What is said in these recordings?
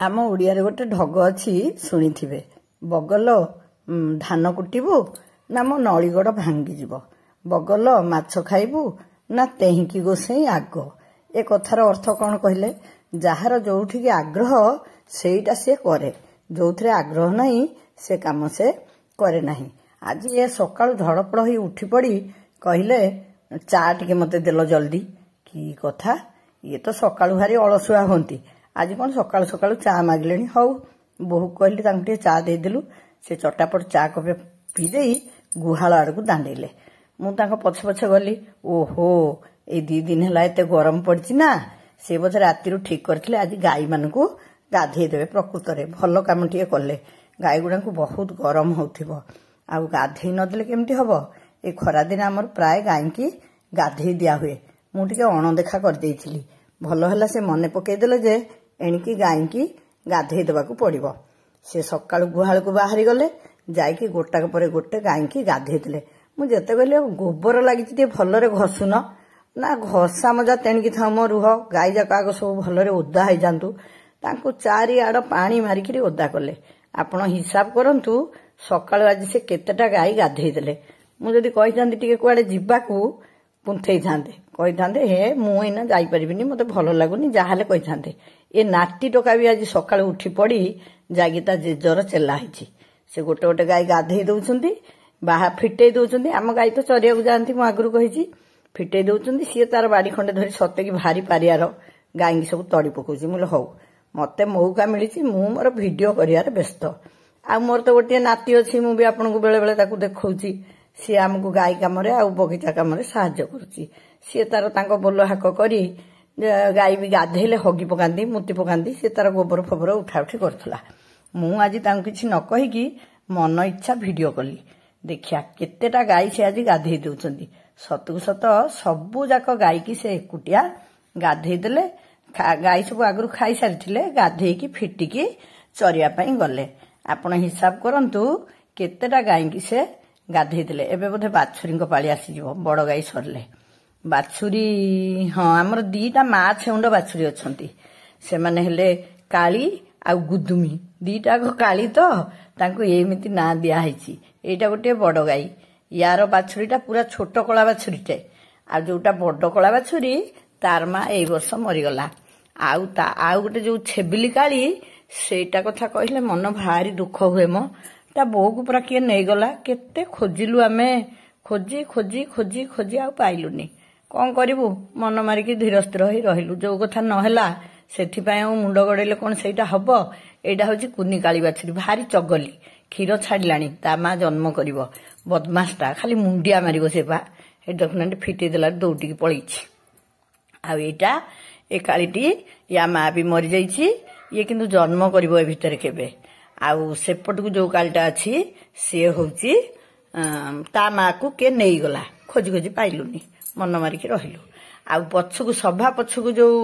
ଆମ ଓଡ଼ିଆରେ ଗୋଟେ ଢଗ ଅଛି ଶୁଣିଥିବେ, ବଗଲ ଧାନ କୁଟିବୁ ନା ମୋ ନଳିଗଡ଼ ଭାଙ୍ଗିଯିବ, ବଗଲ ମାଛ ଖାଇବୁ ନା ତେହିଁକି ଗୋସେଇଁ ଆଗ। ଏ କଥାର ଅର୍ଥ କ'ଣ କହିଲେ? ଯାହାର ଯୋଉଠିକି ଆଗ୍ରହ ସେଇଟା ସେ କରେ, ଯୋଉଥିରେ ଆଗ୍ରହ ନାହିଁ ସେ କାମ ସେ କରେ ନାହିଁ। ଆଜି ଏ ସକାଳୁ ଧଡ଼ପଡ଼ ହୋଇ ଉଠି ପଡ଼ି କହିଲେ ଚା ଟିକେ ମତେ ଦେଲ ଜଲ୍ଦି। କି କଥା, ଇଏ ତ ସକାଳୁ ଭାରି ଅଳସୁଆ ହୁଅନ୍ତି, ଆଜି କ'ଣ ସକାଳୁ ସକାଳୁ ଚା ମାଗିଲେଣି। ହଉ, ବୋହୁ କହିଲି ତାଙ୍କୁ ଟିକେ ଚା ଦେଇଦେଲୁ। ସେ ଚଟାପଟ ଚା କପେ ପିଇ ଦେଇ ଗୁହାଳ ଆଡ଼କୁ ଦାଣ୍ଡେଇଲେ। ମୁଁ ତାଙ୍କ ପଛେ ପଛେ ଗଲି। ଓହୋ, ଏଇ 2 ଦିନ ହେଲା ଏତେ ଗରମ ପଡ଼ିଛି ନା, ସେ ବୋଧେ ରାତିରୁ ଠିକ୍ କରିଥିଲେ ଆଜି ଗାଈମାନଙ୍କୁ ଗାଧେଇ ଦେବେ। ପ୍ରକୃତରେ ଭଲ କାମ ଟିକେ କଲେ, ଗାଈ ଗୁଡ଼ାଙ୍କୁ ବହୁତ ଗରମ ହେଉଥିବ, ଆଉ ଗାଧେଇ ନଦେଲେ କେମିତି ହବ। ଏ ଖରାଦିନେ ଆମର ପ୍ରାୟ ଗାଈକି ଗାଧେଇ ଦିଆ ହୁଏ। ମୁଁ ଟିକେ ଅଣଦେଖା କରିଦେଇଥିଲି, ଭଲ ହେଲା ସେ ମନେ ପକେଇଦେଲେ ଯେ ଏଣିକି ଗାଈକି ଗାଧେଇ ଦେବାକୁ ପଡ଼ିବ। ସେ ସକାଳୁ ଗୁହାଳକୁ ବାହାରି ଗଲେ, ଯାଇକି ଗୋଟାକ ପରେ ଗୋଟେ ଗାଈକି ଗାଧେଇ ଦେଲେ। ମୁଁ ଯେତେ କହିଲି ଗୋବର ଲାଗିଛି ଟିକେ ଭଲରେ ଘଷୁନ ନା, ଘଷା ମଜା ତେଣିକି ଥାଉ ମ, ରୁହ, ଗାଈ ଯାକ ଆଗ ସବୁ ଭଲରେ ଓଦା ହେଇଯାନ୍ତୁ। ତାଙ୍କୁ ଚାରିଆଡ଼ ପାଣି ମାରିକିରି ଓଦା କଲେ। ଆପଣ ହିସାବ କରନ୍ତୁ ସକାଳୁ ଆଜି ସେ କେତେଟା ଗାଈ ଗାଧେଇ ଦେଲେ। ମୁଁ ଯଦି କହିଥାନ୍ତି ଟିକେ କୁଆଡ଼େ ଯିବାକୁ ପୁନ୍ଥେଇଥାନ୍ତେ, କହିଥାନ୍ତେ ହେ ମୁଁ ଏଇନା ଯାଇପାରିବିନି, ମତେ ଭଲ ଲାଗୁନି, ଯାହାହେଲେ କହିଥାନ୍ତେ। ଏ ନାଟି ଟୋକା ବି ଆଜି ସକାଳୁ ଉଠି ପଡ଼ି ଯାଇକି ତା ଜେଜର ଚେଲା ହେଇଛି। ସେ ଗୋଟେ ଗୋଟେ ଗାଈ ଗାଧେଇ ଦଉଛନ୍ତି, ଫିଟେଇ ଦଉଛନ୍ତି। ଆମ ଗାଈ ତ ଚରିବାକୁ ଯାଆନ୍ତି, ମୁଁ ଆଗରୁ କହିଛି, ଫିଟେଇ ଦଉଛନ୍ତି। ସିଏ ତାର ବାଡ଼ି ଖଣ୍ଡେ ଧରି ସତେକି ଭାରି ପାରିଆର ଗାଈକି ସବୁ ତଡ଼ି ପକଉଛି। ମୁଁ ହଉ, ମତେ ମଉକା ମିଳିଛି, ମୁଁ ମୋର ଭିଡ଼ିଓ କରିବାରେ ବ୍ୟସ୍ତ। ଆଉ ମୋର ତ ଗୋଟିଏ ନାତି ଅଛି, ମୁଁ ବି ଆପଣଙ୍କୁ ବେଳେ ବେଳେ ତାକୁ ଦେଖଉଛି। ସିଏ ଆମକୁ ଗାଈ କାମରେ ଆଉ ବଗିଚା କାମରେ ସାହାଯ୍ୟ କରୁଛି। ସିଏ ତାର ତାଙ୍କ ବୋଲ ହାକ କରି ଗାଈ ବି ଗାଧେଇଲେ ହଗି ପକାନ୍ତି, ମୁତି ପକାନ୍ତି, ସେ ତାର ଗୋବର ଫୋବର ଉଠା ଉଠି କରୁଥିଲା। ମୁଁ ଆଜି ତାଙ୍କୁ କିଛି ନ କହିକି ମନ ଇଚ୍ଛା ଭିଡ଼ିଓ କଲି। ଦେଖିଆ କେତେଟା ଗାଈ ସେ ଆଜି ଗାଧେଇ ଦଉଛନ୍ତି। ସତକୁ ସତ ସବୁ ଯାକ ଗାଈକି ସେ ଏକୁଟିଆ ଗାଧେଇ ଦେଲେ। ଗାଈ ସବୁ ଆଗରୁ ଖାଇସାରିଥିଲେ, ଗାଧେଇକି ଫିଟିକି ଚରିବା ପାଇଁ ଗଲେ। ଆପଣ ହିସାବ କରନ୍ତୁ କେତେଟା ଗାଈକି ସେ ଗାଧେଇ ଦେଲେ। ଏବେ ବୋଧେ ବାଛୁରୀଙ୍କ ପାଳି ଆସିଯିବ, ବଡ଼ ଗାଈ ସରିଲେ। ବାଛୁରୀ, ହଁ, ଆମର 2ଟା ମା ଛେଉଣ୍ଡ ବାଛୁରୀ ଅଛନ୍ତି। ସେମାନେ ହେଲେ କାଳି ଆଉ ଗୁଦୁମି। 2ଟାକ କାଳି ତ, ତାଙ୍କୁ ଏମିତି ନାଁ ଦିଆହେଇଛି। ଏଇଟା ଗୋଟିଏ ବଡ଼ ଗାଈ, ୟାର ବାଛୁରୀଟା ପୁରା ଛୋଟ କଳା ବାଛୁରୀଟେ। ଆଉ ଯୋଉଟା ବଡ଼ କଳା ବାଛୁରୀ ତାର ମା ଏଇ ବର୍ଷ ମରିଗଲା। ଆଉ ଗୋଟେ ଯୋଉ ଛେବିଲି କାଳି, ସେଇଟା କଥା କହିଲେ ମନ ଭାରି ଦୁଃଖ ହୁଏ ମ। ତା ବୋଉକୁ ପୁରା କିଏ ନେଇଗଲା। କେତେ ଖୋଜିଲୁ ଆମେ, ଖୋଜି ଖୋଜି ଖୋଜି ଖୋଜି ଆଉ ପାଇଲୁନି। କ'ଣ କରିବୁ, ମନ ମାରିକି ଧୀର ସ୍ଥିର ହୋଇ ରହିଲୁ। ଯୋଉ କଥା ନହେଲା ସେଥିପାଇଁ ଆଉ ମୁଣ୍ଡ ଗଡ଼େଇଲେ କ'ଣ ସେଇଟା ହବ। ଏଇଟା ହଉଛି କୁନି କାଳି ବାଛୁରୀ, ଭାରି ଚଗଲି, କ୍ଷୀର ଛାଡ଼ିଲାଣି, ତା ମା ଜନ୍ମ କରିବ। ବଦମାସଟା, ଖାଲି ମୁଣ୍ଡିଆ ମାରିବ ସେ ବା। ଏ ଦେଖୁନାହାନ୍ତି ଫିଟେଇ ଦେଲାରୁ ଦୌଡ଼ିକି ପଳେଇଛି। ଆଉ ଏଇଟା ଏ କାଳିଟି, ୟା ମା ବି ମରିଯାଇଛି। ଇଏ କିନ୍ତୁ ଜନ୍ମ କରିବ ଏ ଭିତରେ କେବେ। ଆଉ ସେପଟକୁ ଯୋଉ କାଳିଟା ଅଛି ସିଏ ହଉଛି ତା ମାକୁ କିଏ ନେଇଗଲା, ଖୋଜି ଖୋଜି ପାଇଲୁନି, ମନ ମାରିକି ରହିଲୁ। ଆଉ ପଛକୁ ସଭା ପଛକୁ ଯୋଉ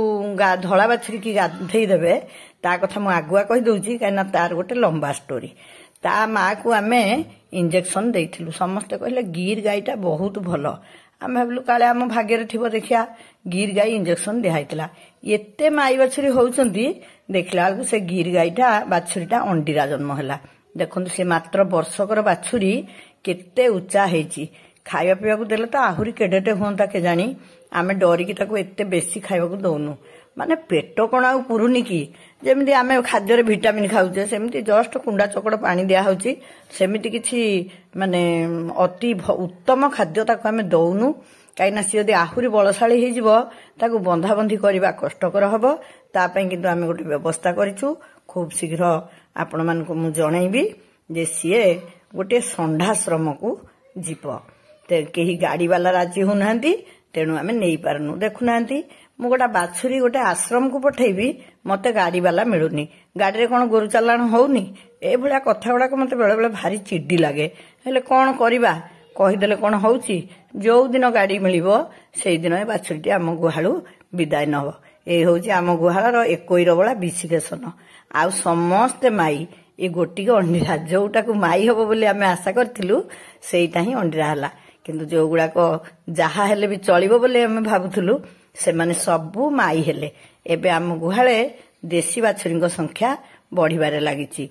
ଧଳା ବାଛୁରୀକି ଗାଧେଇ ଦେବେ, ତା କଥା ମୁଁ ଆଗୁଆ କହିଦଉଛି, କାହିଁକିନା ତାର ଗୋଟେ ଲମ୍ବା ଷ୍ଟୋରି। ତା ମାକୁ ଆମେ ଇଞ୍ଜେକ୍ସନ ଦେଇଥିଲୁ। ସମସ୍ତେ କହିଲେ ଗିର୍ ଗାଈଟା ବହୁତ ଭଲ। ଆମେ ଭାବିଲୁ କାଳେ ଆମ ଭାଗ୍ୟରେ ଥିବ, ଦେଖିଆ ଗିର୍ ଗାଈ ଇଞ୍ଜେକ୍ସନ ଦିଆହେଇଥିଲା। ଏତେ ମାଇ ବାଛୁରୀ ହଉଛନ୍ତି, ଦେଖିଲା ବେଳକୁ ସେ ଗିର୍ ଗାଈଟା ବାଛୁରୀଟା ଅଣ୍ଡିରା ଜନ୍ମ ହେଲା। ଦେଖନ୍ତୁ ସେ ମାତ୍ର ବର୍ଷକର ବାଛୁରୀ କେତେ ଉଚ୍ଚା ହେଇଛି। ଖାଇବା ପିଇବାକୁ ଦେଲେ ତ ଆହୁରି କେଡ଼େଟେ ହୁଅନ୍ତା କେଜାଣି। ଆମେ ଡରିକି ତାକୁ ଏତେ ବେଶୀ ଖାଇବାକୁ ଦଉନୁ। ମାନେ ପେଟ କ'ଣ ଆଉ ପୁରୁନି କି? ଯେମିତି ଆମେ ଖାଦ୍ୟରେ ଭିଟାମିନ୍ ଖାଉଛେ, ସେମିତି ଜଷ୍ଟ କୁଣ୍ଡା ଚକଡ଼ ପାଣି ଦିଆହେଉଛି। ସେମିତି କିଛି ମାନେ ଅତି ଉତ୍ତମ ଖାଦ୍ୟ ତାକୁ ଆମେ ଦଉନୁ। କାହିଁକିନା ସିଏ ଯଦି ଆହୁରି ବଳଶାଳୀ ହେଇଯିବ, ତାକୁ ବନ୍ଧାବନ୍ଧି କରିବା କଷ୍ଟକର ହବ। ତା ପାଇଁ କିନ୍ତୁ ଆମେ ଗୋଟେ ବ୍ୟବସ୍ଥା କରିଛୁ। ଖୁବ୍ ଶୀଘ୍ର ଆପଣମାନଙ୍କୁ ମୁଁ ଜଣେଇବି ଯେ ସିଏ ଗୋଟିଏ ଷଣ୍ଢାଶ୍ରମକୁ ଯିବ। କେହି ଗାଡ଼ିବାଲା ରାଜି ହଉନାହାନ୍ତି, ତେଣୁ ଆମେ ନେଇପାରୁନୁ। ଦେଖୁନାହାନ୍ତି, ମୁଁ ଗୋଟେ ବାଛୁରୀ ଗୋଟେ ଆଶ୍ରମକୁ ପଠେଇବି, ମତେ ଗାଡ଼ିବାଲା ମିଳୁନି। ଗାଡ଼ିରେ କ'ଣ ଗୋରୁ ଚାଲାଣ ହଉନି? ଏଇଭଳିଆ କଥା ଗୁଡ଼ାକ ମତେ ବେଳେବେଳେ ଭାରି ଚିଡ଼ି ଲାଗେ। ହେଲେ କ'ଣ କରିବା, କହିଦେଲେ କ'ଣ ହଉଛି। ଯୋଉ ଦିନ ଗାଡ଼ି ମିଳିବ ସେଇଦିନ ଏ ବାଛୁରୀଟି ଆମ ଗୁହାଳୁ ବିଦାୟ ନବ। ଏଇ ହଉଛି ଆମ ଗୁହାଳର 21 ବଳା ବିଶିକେଶନ। ଆଉ ସମସ୍ତେ ମାଇ, ଏ ଗୋଟିକ ଅଣ୍ଡିରା। ଯୋଉଟାକୁ ମାଇ ହବ ବୋଲି ଆମେ ଆଶା କରିଥିଲୁ ସେଇଟା ହିଁ ଅଣ୍ଡିରା ହେଲା। କିନ୍ତୁ ଯୋଉଗୁଡ଼ାକ ଯାହା ହେଲେ ବି ଚଳିବ ବୋଲି ଆମେ ଭାବୁଥିଲୁ, ସେମାନେ ସବୁ ମାଇ ହେଲେ। ଏବେ ଆମ ଗୁହାଳେ ଦେଶୀ ବାଛୁରୀଙ୍କ ସଂଖ୍ୟା ବଢ଼ିବାରେ ଲାଗିଛି।